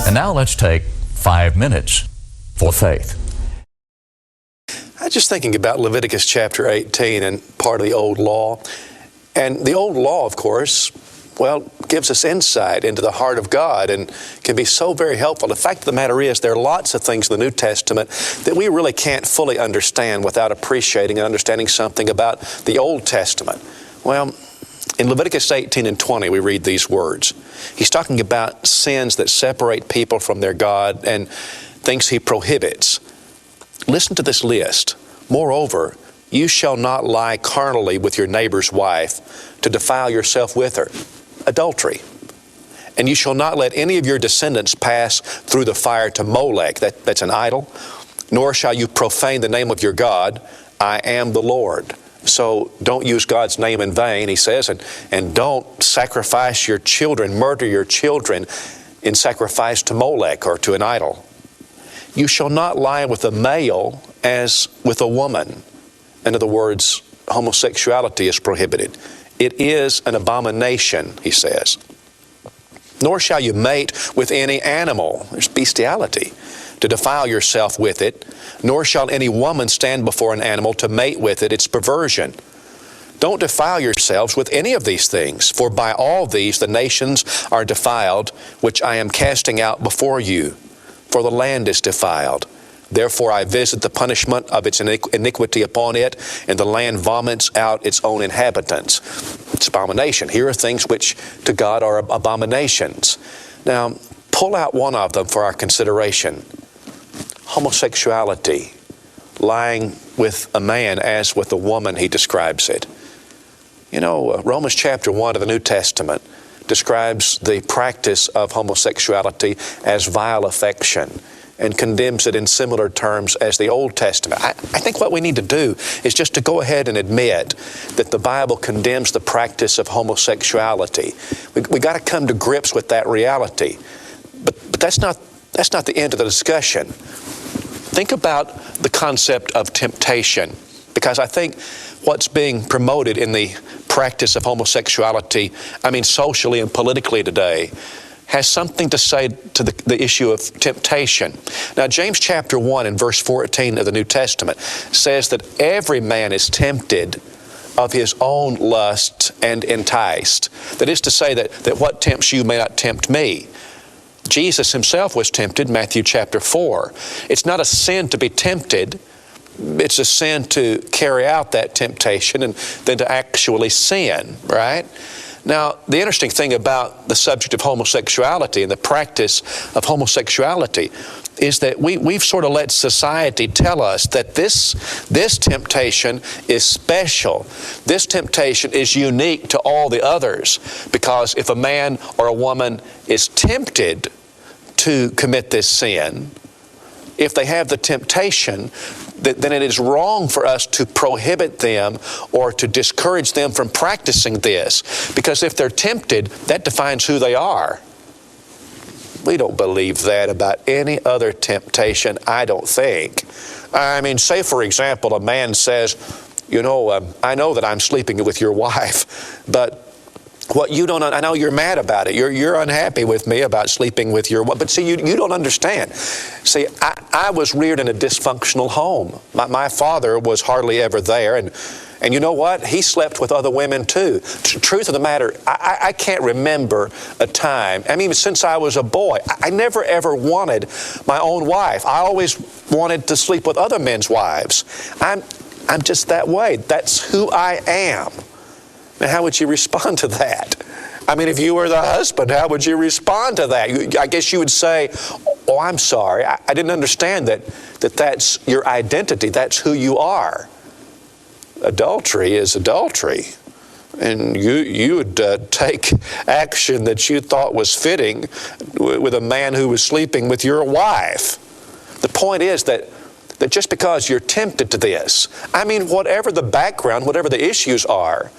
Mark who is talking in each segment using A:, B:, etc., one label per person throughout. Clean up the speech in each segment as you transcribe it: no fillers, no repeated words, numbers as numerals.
A: And now let's take 5 minutes for faith.
B: I was just thinking about Leviticus chapter 18 and part of the Old Law. And the Old Law, of course, gives us insight into the heart of God and can be so very helpful. The fact of the matter is there are lots of things in the New Testament that we really can't fully understand without appreciating and understanding something about the Old Testament. Well, in Leviticus 18 and 20, we read these words. He's talking about sins that separate people from their God and things He prohibits. Listen to this list. Moreover, you shall not lie carnally with your neighbor's wife to defile yourself with her. Adultery. And you shall not let any of your descendants pass through the fire to Molech, that's an idol, nor shall you profane the name of your God. I am the Lord. So don't use God's name in vain, he says, and don't sacrifice your children, murder your children in sacrifice to Molech or to an idol. You shall not lie with a male as with a woman. In other words, homosexuality is prohibited. It is an abomination, he says. Nor shall you mate with any animal. There's bestiality. To defile yourself with it, nor shall any woman stand before an animal to mate with it. It's perversion. Don't defile yourselves with any of these things, for by all these the nations are defiled, which I am casting out before you. For the land is defiled. Therefore I visit the punishment of its iniquity upon it, and the land vomits out its own inhabitants. It's abomination. Here are things which to God are abominations. Now, pull out one of them for our consideration. Homosexuality, lying with a man as with a woman, he describes it. You know, Romans chapter 1 of the New Testament describes the practice of homosexuality as vile affection and condemns it in similar terms as the Old Testament. I think what we need to do is just to go ahead and admit that the Bible condemns the practice of homosexuality. We got to come to grips with that reality. But that's not the end of the discussion. Think about the concept of temptation, because I think what's being promoted in the practice of homosexuality, socially and politically today, has something to say to the issue of temptation. Now, James chapter 1 and verse 14 of the New Testament says that every man is tempted of his own lust and enticed. That is to say that what tempts you may not tempt me. Jesus himself was tempted, Matthew chapter 4. It's not a sin to be tempted. It's a sin to carry out that temptation and then to actually sin, right? Now, the interesting thing about the subject of homosexuality and the practice of homosexuality is that we've sort of let society tell us that this temptation is special. This temptation is unique to all the others, because if a man or a woman is tempted to commit this sin, if they have the temptation, then it is wrong for us to prohibit them or to discourage them from practicing this. Because if they're tempted, that defines who they are. We don't believe that about any other temptation, I don't think. Say for example, a man says, I know that I'm sleeping with your wife, but what you don't, I know you're mad about it. You're unhappy with me about sleeping with your wife. But see, you don't understand. See, I was reared in a dysfunctional home. My father was hardly ever there, and you know what? He slept with other women too. Truth of the matter, I can't remember a time, since I was a boy, I never ever wanted my own wife. I always wanted to sleep with other men's wives. I'm just that way. That's who I am. Now, how would you respond to that? If you were the husband, how would you respond to that? I guess you would say, oh, I'm sorry. I didn't understand that's your identity. That's who you are. Adultery is adultery. And you would take action that you thought was fitting with a man who was sleeping with your wife. The point is that just because you're tempted to this, whatever the background, whatever the issues are,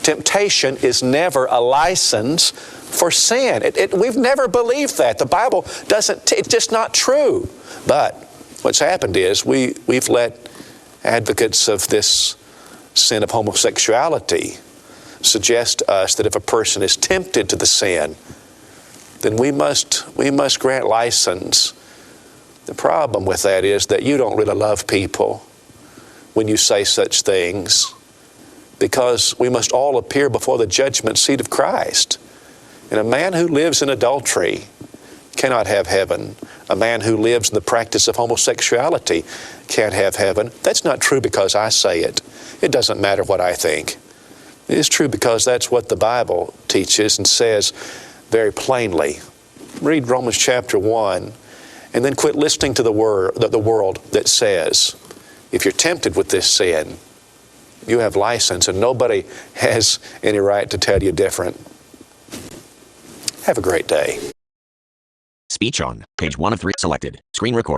B: temptation is never a license for sin. We've never believed that. The Bible doesn't, it's just not true. But what's happened is we've let advocates of this sin of homosexuality suggest to us that if a person is tempted to the sin, then we must grant license. The problem with that is that you don't really love people when you say such things, because we must all appear before the judgment seat of Christ. And a man who lives in adultery cannot have heaven. A man who lives in the practice of homosexuality can't have heaven. That's not true because I say it. It doesn't matter what I think. It is true because that's what the Bible teaches and says very plainly. Read Romans chapter 1 and then quit listening to the world that says, if you're tempted with this sin, you have license and nobody has any right to tell you different. Have a great day.
C: Speech on. Page 1 of 3 selected. Screen record.